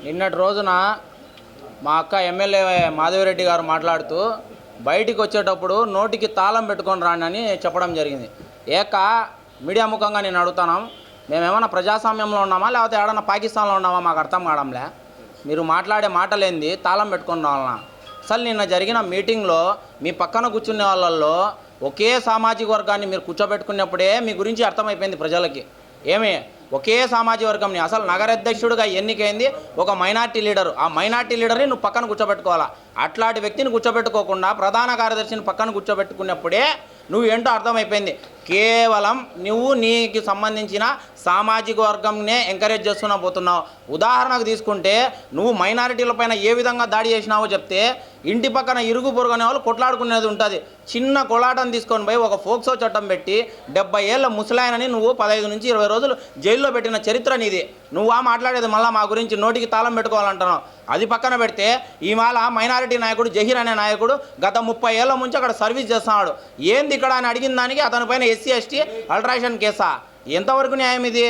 నిన్నటి రోజున మా అక్క ఎమ్మెల్యే మాధవిరెడ్డి గారు మాట్లాడుతూ బయటికి వచ్చేటప్పుడు నోటికి తాళం పెట్టుకొని రాండి అని చెప్పడం జరిగింది. మీడియా ముఖంగా నేను అడుగుతున్నాం, మేమేమన్నా ప్రజాస్వామ్యంలో ఉన్నామా లేకపోతే ఏడన్నా పాకిస్తాన్లో ఉన్నామా? మాకు అర్థం కావడంలే. మీరు మాట్లాడే మాటలేంది తాళం పెట్టుకొని రావాలన్నా? అసలు నిన్న జరిగిన మీటింగ్లో మీ పక్కన కూర్చునే వాళ్ళల్లో ఒకే సామాజిక వర్గాన్ని మీరు కూర్చోబెట్టుకున్నప్పుడే మీ గురించి అర్థమైపోయింది ప్రజలకి. ఒకే సామాజిక వర్గంని అసలు నగరాధ్యక్షుడిగా ఎన్నికైంది ఒక మైనార్టీ లీడరు. ఆ మైనార్టీ లీడర్ని నువ్వు పక్కన కూర్చోబెట్టుకోవాలా. అట్లాంటి వ్యక్తిని కూర్చోబెట్టుకోకుండా ప్రధాన కార్యదర్శిని పక్కన కూర్చోబెట్టుకున్నప్పుడే నువ్వు ఏంటో అర్థమైపోయింది. కేవలం నువ్వు నీకు సంబంధించిన సామాజిక వర్గంనే ఎంకరేజ్ చేస్తున్నా పోతున్నావు. ఉదాహరణకు తీసుకుంటే నువ్వు మైనారిటీలపైన ఏ విధంగా దాడి చేసినావో చెప్తే, ఇంటి పక్కన ఇరుగు పొరుగునే వాళ్ళు కొట్లాడుకునేది ఉంటుంది. చిన్న కొలాటను తీసుకొని పోయి ఒక ఫోక్సో చట్టం పెట్టి 70 ఏళ్ళ ముసలాయనని నువ్వు 15 నుంచి 20 రోజులు జైల్లో పెట్టిన చరిత్ర నీది. నువ్వా మాట్లాడేది మళ్ళీ మా గురించి నోటికి తాళం పెట్టుకోవాలంటున్నావు. అది పక్కన పెడితే ఈమాల మైనారిటీ నాయకుడు జహీర్ అనే నాయకుడు గత 30 ఏళ్ళ నుంచి అక్కడ సర్వీస్ చేస్తున్నాడు. ఏంది ఇక్కడ అని అడిగిన దానికి అతని పైన SC ST అల్ట్రాషన్ కేసా? ఎంతవరకు న్యాయం ఇది?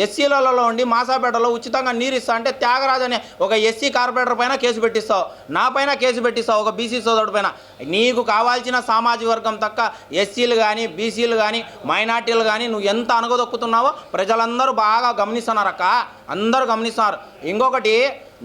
ఎస్సీలలో ఉండి మాసాపేటలో ఉచితంగా నీరు ఇస్తా అంటే త్యాగరాజ్ అనే ఒక SC కార్పొరేటర్ పైన కేసు పెట్టిస్తావు, నా పైన కేసు పెట్టిస్తావు, ఒక BC సోదరుడు పైన. నీకు కావాల్సిన సామాజిక వర్గం తక్క SCలు కానీ BCలు కానీ మైనార్టీలు కానీ నువ్వు ఎంత అనగదొక్కుతున్నావో ప్రజలందరూ బాగా గమనిస్తున్నారక్క, అందరూ గమనిస్తున్నారు. ఇంకొకటి,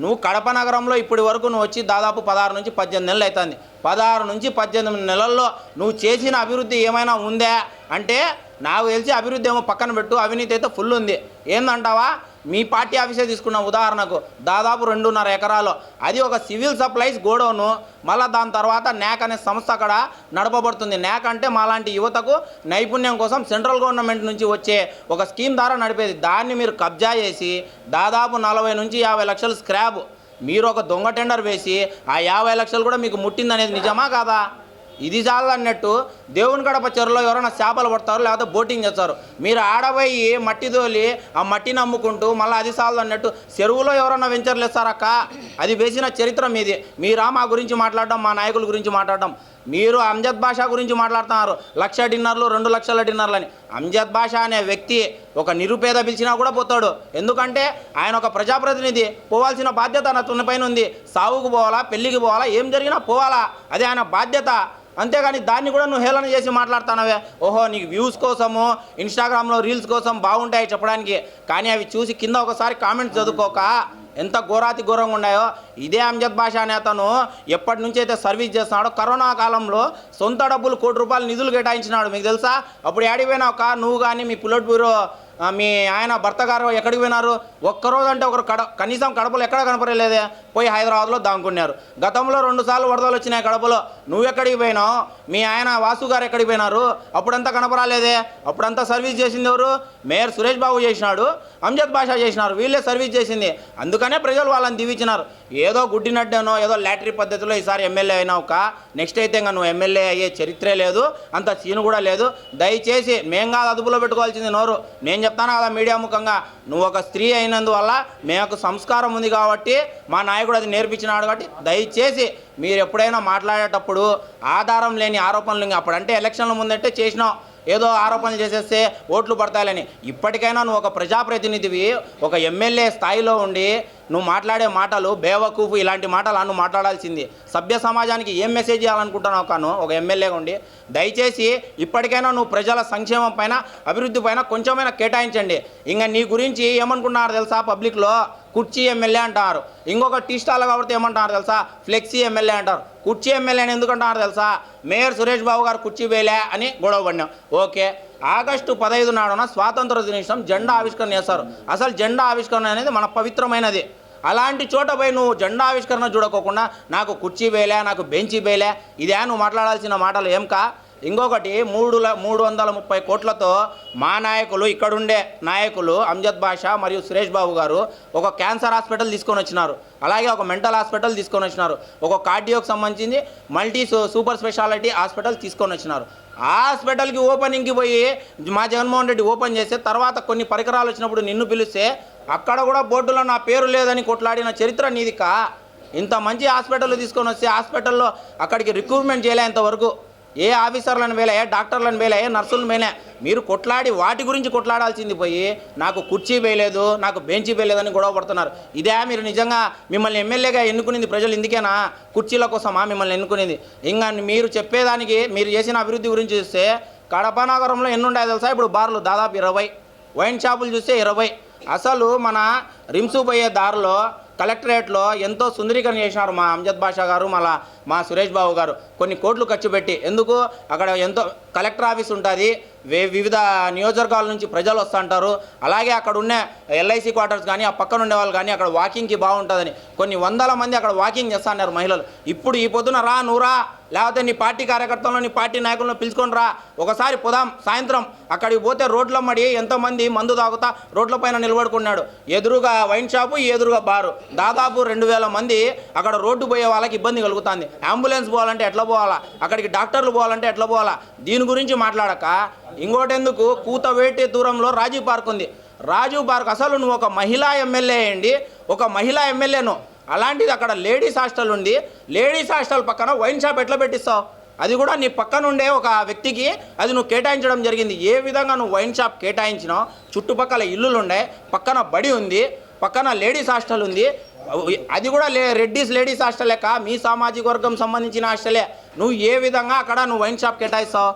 నువ్వు కడప నగరంలో ఇప్పటి వరకు నువ్వు వచ్చి దాదాపు 16 నుంచి 18 నెలలు అవుతుంది. 16 నుంచి 18 నెలల్లో నువ్వు చేసిన అభివృద్ధి ఏమైనా ఉందా అంటే నాకు తెలిసి అభివృద్ధి ఏమో పక్కన పెట్టు, అవినీతి అయితే ఫుల్ ఉంది. ఏందంటావా? మీ పార్టీ ఆఫీసే తీసుకున్న ఉదాహరణకు దాదాపు 2.5 ఎకరాలు, అది ఒక సివిల్ సప్లైస్ గోడౌను. మళ్ళీ దాని తర్వాత NAC అనే సంస్థ అక్కడ నడపబడుతుంది. NAC అంటే మాలాంటి యువతకు నైపుణ్యం కోసం సెంట్రల్ గవర్నమెంట్ నుంచి వచ్చే ఒక స్కీమ్ ద్వారా నడిపేది. దాన్ని మీరు కబ్జా చేసి దాదాపు 40 నుంచి 50 లక్షలు స్క్రాప్. మీరు ఒక దొంగ టెండర్ వేసి ఆ 50 లక్షలు కూడా మీకు ముట్టిందనేది నిజమా కాదా? ఇది చాలు అన్నట్టు దేవుని గడప చెరువులో ఎవరైనా చేపలు పడతారు లేకపోతే బోటింగ్ చేస్తారు. మీరు ఆడబోయి మట్టి తోలి ఆ మట్టిని అమ్ముకుంటూ మళ్ళీ అది చాలు అన్నట్టు చెరువులో ఎవరైనా వెంచర్లు వేస్తారక్క? అది వేసిన చరిత్ర మీది. మీరా మా గురించి మాట్లాడడం, మా నాయకుల గురించి మాట్లాడడం? మీరు అంజద్ బాషా గురించి మాట్లాడుతున్నారు, 1,00,000 డిన్నర్లు 2 లక్షల డిన్నర్లు అని. అంజద్ బాషా అనే వ్యక్తి ఒక నిరుపేద పిలిచినా కూడా పోతాడు. ఎందుకంటే ఆయన ఒక ప్రజాప్రతినిధి, పోవాల్సిన బాధ్యత నా పైన ఉంది. సావుకు పోవాలా, పెళ్ళికి పోవాలా, ఏం జరిగినా పోవాలా, అదే ఆయన బాధ్యత. అంతేగాని దాన్ని కూడా నువ్వు హేళన చేసి మాట్లాడుతున్నావే. ఓహో, నీకు వ్యూస్ కోసము ఇన్స్టాగ్రామ్లో రీల్స్ కోసం బాగుంటాయి చెప్పడానికి, కానీ అవి చూసి కింద ఒకసారి కామెంట్స్ చదువుకోక ఎంత ఘోరాతి ఘోరంగా ఉన్నాయో. ఇదే అంజద్ బాషా అనే అతను ఎప్పటి నుంచి అయితే సర్వీస్ చేస్తున్నాడో కరోనా కాలంలో సొంత డబ్బులు ₹1,00,00,000 నిధులు కేటాయించినాడు. మీకు తెలుసా? అప్పుడు ఏడిపోయినావు నువ్వు కానీ మీ పుల్లట్ బ్యూరో మీ ఆయన భర్త గారు ఎక్కడికి పోయినారు? ఒక్కరోజు అంటే ఒకరు కనీసం కడపలో ఎక్కడ కనపడలేదే, పోయి హైదరాబాద్లో దాంకున్నారు. గతంలో 2 సార్లు వరదలు వచ్చినాయి కడపలో, నువ్వు ఎక్కడికి పోయినావు? మీ ఆయన వాసు గారు ఎక్కడికి పోయినారు? అప్పుడంతా కనపరాలేదే. అప్పుడంతా సర్వీస్ చేసింది ఎవరు? మేయర్ సురేష్ బాబు చేసినాడు, అంజద్ బాషా చేసినారు, వీళ్ళే సర్వీస్ చేసింది. అందుకనే ప్రజలు వాళ్ళని దీవించినారు. ఏదో గుడ్డినట్టేనో ఏదో లాటరీ పద్ధతిలో ఈసారి ఎమ్మెల్యే అయినావు నెక్స్ట్ అయితే ఇంకా నువ్వు ఎమ్మెల్యే అయ్యే చరిత్రే లేదు, అంత సీను కూడా లేదు. దయచేసి మేం కాదు అదుపులో పెట్టుకోవాల్సింది నోరు. నేను చెప్తాను కదా మీడియా ముఖంగా, నువ్వు ఒక స్త్రీ అయినందువల్ల మేము సంస్కారం ఉంది కాబట్టి మా నాయకుడు అది నేర్పించినాడు కాబట్టి దయచేసి మీరు ఎప్పుడైనా మాట్లాడేటప్పుడు ఆధారం లేని ఆరోపణలు, అప్పుడంటే ఎలక్షన్ల ముందంటే చేసినావు ఏదో ఆరోపణలు చేసేస్తే ఓట్లు పడతాయని. ఇప్పటికైనా నువ్వు ఒక ప్రజాప్రతినిధివి, ఒక ఎమ్మెల్యే స్థాయిలో ఉండి నువ్వు మాట్లాడే మాటలు బేవకూఫు ఇలాంటి మాటలు నువ్వు మాట్లాడాల్సింది. సభ్య సమాజానికి ఏం మెసేజ్ చేయాలనుకుంటున్నావు ఒక ఎమ్మెల్యేగా ఉండి? దయచేసి ఇప్పటికైనా నువ్వు ప్రజల సంక్షేమం పైన, అభివృద్ధి పైన కొంచెమైనా కేటాయించండి. ఇంకా నీ గురించి ఏమనుకుంటున్నారు తెలుసా? పబ్లిక్లో కుర్చీ ఎమ్మెల్యే అంటారు, ఇంకొక టీ స్టాల్ కాబట్టి ఏమంటున్నారు తెలుసా? ఫ్లెక్సీ ఎమ్మెల్యే అంటారు. కుర్చీ ఎమ్మెల్యే అని ఎందుకంటున్నారు తెలుసా? మేయర్ సురేష్ బాబు గారు కుర్చీ వేయలే అని గొడవ పడినాం. ఓకే, ఆగస్టు 15 నాడున స్వాతంత్ర దినోత్సవం జెండా ఆవిష్కరణ చేస్తారు. అసలు జెండా ఆవిష్కరణ అనేది మన పవిత్రమైనది. అలాంటి చోట పోయి నువ్వు జెండా ఆవిష్కరణ చూడకోకుండా నాకు కుర్చీ వేయలే, నాకు బెంచీ వేయలే, ఇదే నువ్వు మాట్లాడాల్సిన మాటలు ఏం కా? ఇంకొకటి, 330 కోట్లతో మా నాయకులు, ఇక్కడుండే నాయకులు అంజద్ బాషా మరియు సురేష్ బాబు గారు ఒక క్యాన్సర్ హాస్పిటల్ తీసుకొని వచ్చినారు, అలాగే ఒక మెంటల్ హాస్పిటల్ తీసుకొని వచ్చినారు, ఒక కార్డియోకి సంబంధించింది మల్టీ సూపర్ స్పెషాలిటీ హాస్పిటల్ తీసుకొని వచ్చినారు. ఆ హాస్పిటల్కి ఓపెనింగ్కి పోయి మా జగన్మోహన్ రెడ్డి ఓపెన్ చేస్తే తర్వాత కొన్ని పరికరాలు వచ్చినప్పుడు నిన్ను పిలిస్తే అక్కడ కూడా బోర్డులో నా పేరు లేదని కొట్లాడిన చరిత్ర నీదికా? ఇంత మంచి హాస్పిటల్ తీసుకొని వస్తే హాస్పిటల్లో అక్కడికి రిక్రూట్మెంట్ చేయలే ఇంతవరకు. ఏ ఆఫీసర్లను వేలే, ఏ డాక్టర్లను వేలే, ఏ నర్సులను వేలే. మీరు కొట్లాడి వాటి గురించి కొట్లాడాల్సింది పోయి నాకు కుర్చీ వేయలేదు, నాకు బెంచీ వేయలేదని గొడవ పడుతున్నారు. ఇదే మీరు నిజంగా మిమ్మల్ని ఎమ్మెల్యేగా ఎన్నుకునేది ప్రజలు ఇందుకేనా? కుర్చీల కోసమా మిమ్మల్ని ఎన్నుకునేది? ఇంకా మీరు చెప్పేదానికి మీరు చేసిన అభివృద్ధి గురించి చూస్తే కడప నగరంలో ఎన్ని ఉన్నాయో తెలుసా? ఇప్పుడు బార్లు దాదాపు 20, వైన్ షాపులు చూస్తే 20. అసలు మన రిమ్సు పోయే దారిలో కలెక్టరేట్లో ఎంతో సుందరీకరణ చేసినారు మా అంజద్ బాషా గారు, మళ్ళా మా సురేష్ బాబు గారు కొన్ని కోట్లు ఖర్చు పెట్టి. ఎందుకు? అక్కడ ఎంతో కలెక్టర్ ఆఫీస్ ఉంటుంది, వివిధ నియోజకవర్గాల నుంచి ప్రజలు వస్తుంటారు. అలాగే అక్కడ ఉన్న ఎల్ఐసి క్వార్టర్స్ కానీ ఆ పక్కన ఉండే వాళ్ళు కానీ అక్కడ వాకింగ్కి బాగుంటుందని కొన్ని వందల మంది అక్కడ వాకింగ్ చేస్తున్నారు మహిళలు. ఇప్పుడు ఈ పొద్దున రా నువ్వురా, లేకపోతే నీ పార్టీ కార్యకర్తలను నీ పార్టీ నాయకులను పిలుచుకొని రా, ఒకసారి పోదాం సాయంత్రం. అక్కడికి పోతే రోడ్ల మడి ఎంతోమంది మందు తాగుతా రోడ్ల పైన నిలబడుకున్నాడు. ఎదురుగా వైన్ షాపు, ఎదురుగా బారు, దాదాపు 2000 మంది అక్కడ రోడ్డు పోయే వాళ్ళకి ఇబ్బంది కలుగుతుంది. అంబులెన్స్ పోవాలంటే ఎట్లా పోవాలా, అక్కడికి డాక్టర్లు పోవాలంటే ఎట్లా పోవాలా? దీని గురించి మాట్లాడక ఇంకోటెందుకు, కూతవేటి దూరంలో రాజీవ్ పార్క్ ఉంది. రాజీవ్ పార్క్ అసలు నువ్వు ఒక మహిళా ఎమ్మెల్యే అయ్యండి, ఒక మహిళా ఎమ్మెల్యేను, అలాంటిది అక్కడ లేడీస్ హాస్టల్ ఉంది. లేడీస్ హాస్టల్ పక్కన వైన్ షాప్ ఎట్లా పెట్టిస్తావు? అది కూడా నీ పక్కన ఉండే ఒక వ్యక్తికి అది నువ్వు కేటాయించడం జరిగింది. ఏ విధంగా నువ్వు వైన్ షాప్ కేటాయించినావు? చుట్టుపక్కల ఇల్లులు ఉండే, పక్కన బడి ఉంది, పక్కన లేడీస్ హాస్టల్ ఉంది. అది కూడా రెడ్డిస్ లేడీస్ హాస్టల్ లెక్క మీ సామాజిక వర్గం సంబంధించిన హాస్టలే. నువ్వు ఏ విధంగా అక్కడ నువ్వు వైన్ షాప్ కేటాయిస్తావు?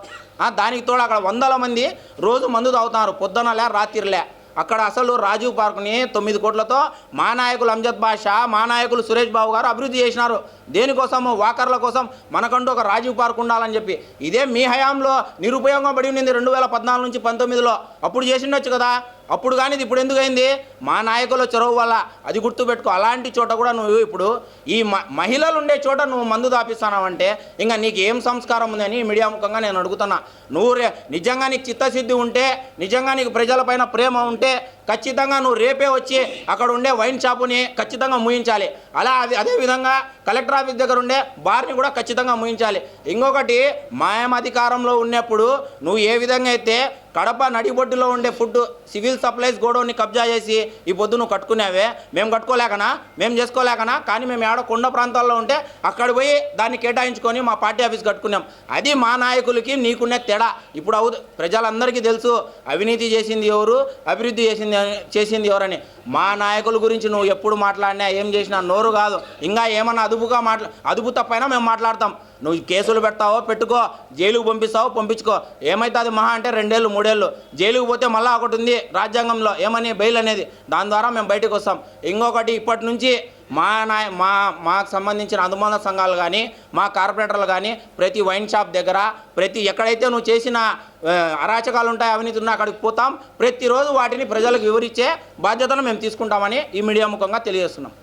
దానికి తోడు అక్కడ 100 మంది రోజు మందు తాగుతున్నారు, పొద్దునలే రాత్రిలే. అక్కడ అసలు రాజీవ్ పార్క్ని 9 కోట్లతో మా నాయకులు అంజద్ బాషా, మా నాయకులు సురేష్ బాబు గారు అభివృద్ధి చేసినారు. దేనికోసము? వాకర్ల కోసం మనకంటూ ఒక రాజీవ్ పార్క్ ఉండాలని చెప్పి. ఇదే మీ హయాంలో నిరుపయోగం పడి ఉండింది 2014 నుంచి 19లో. అప్పుడు చేసిండొచ్చు కదా. అప్పుడు కానీ ఇప్పుడు ఎందుకు అయింది? మా నాయకుల చొరవ వల్ల. అది గుర్తుపెట్టుకో. అలాంటి చోట కూడా నువ్వు ఇప్పుడు ఈ మహిళలు ఉండే చోట నువ్వు మందు దాపిస్తున్నావంటే ఇంకా నీకు ఏం సంస్కారం ఉందని మీడియా ముఖంగా నేను అడుగుతున్నా. నువ్వు నిజంగా నీకు చిత్తశుద్ధి ఉంటే, నిజంగా నీకు ప్రజలపైన ప్రేమ ఉంటే ఖచ్చితంగా నువ్వు రేపే వచ్చి అక్కడ ఉండే వైన్ షాపుని ఖచ్చితంగా ముయించాలి. అదేవిధంగా కలెక్టర్ ఆఫీస్ దగ్గర ఉండే బార్ని కూడా ఖచ్చితంగా ముయించాలి. ఇంకొకటి, మాయం అధికారంలో ఉన్నప్పుడు నువ్వు ఏ విధంగా అయితే కడప నడిబొడ్డులో ఉండే ఫుడ్ సివిల్ సప్లైస్ గోడౌన్ని కబ్జా చేసి ఈ పొద్దు నువ్వు కట్టుకునేవే, మేము కట్టుకోలేకనా, మేము చేసుకోలేకనా? కానీ మేము ఏడో కొండ ప్రాంతాల్లో ఉంటే అక్కడ పోయి దాన్ని కేటాయించుకొని మా పార్టీ ఆఫీస్ కట్టుకున్నాం. అది మా నాయకులకి నీకునే తేడా. ఇప్పుడు ప్రజలందరికీ తెలుసు అవినీతి చేసింది ఎవరు, అభివృద్ధి చేసింది ఎవరని. మా నాయకుల గురించి నువ్వు ఎప్పుడు మాట్లాడినా ఏం చేసినా నోరు కాదు. ఇంకా ఏమన్నా అదుపు తప్పైనా మేము మాట్లాడతాం. నువ్వు కేసులు పెడతావో పెట్టుకో, జైలుకు పంపిస్తావో పంపించుకో. ఏమవుతుంది మహా అంటే 2 ఏళ్ళు 3 ఏళ్ళు. జైలుకు పోతే మళ్ళీ ఒకటి ఉంది రాజ్యాంగంలో, ఏమని బెయిల్ అనేది. దాని ద్వారా మేము బయటకు వస్తాం. ఇంకొకటి, ఇప్పటి నుంచి మాకు సంబంధించిన అనుబంధ సంఘాలు కానీ, మా కార్పొరేటర్లు కానీ ప్రతి వైన్ షాప్ దగ్గర, ఎక్కడైతే నువ్వు చేసిన అరాచకాలు ఉంటాయి, అవినీతి ఉన్నాయి, అక్కడికి పోతాం. ప్రతిరోజు వాటిని ప్రజలకు వివరించే బాధ్యతను మేము తీసుకుంటామని ఈ మీడియా ముఖంగా తెలియజేస్తున్నాం.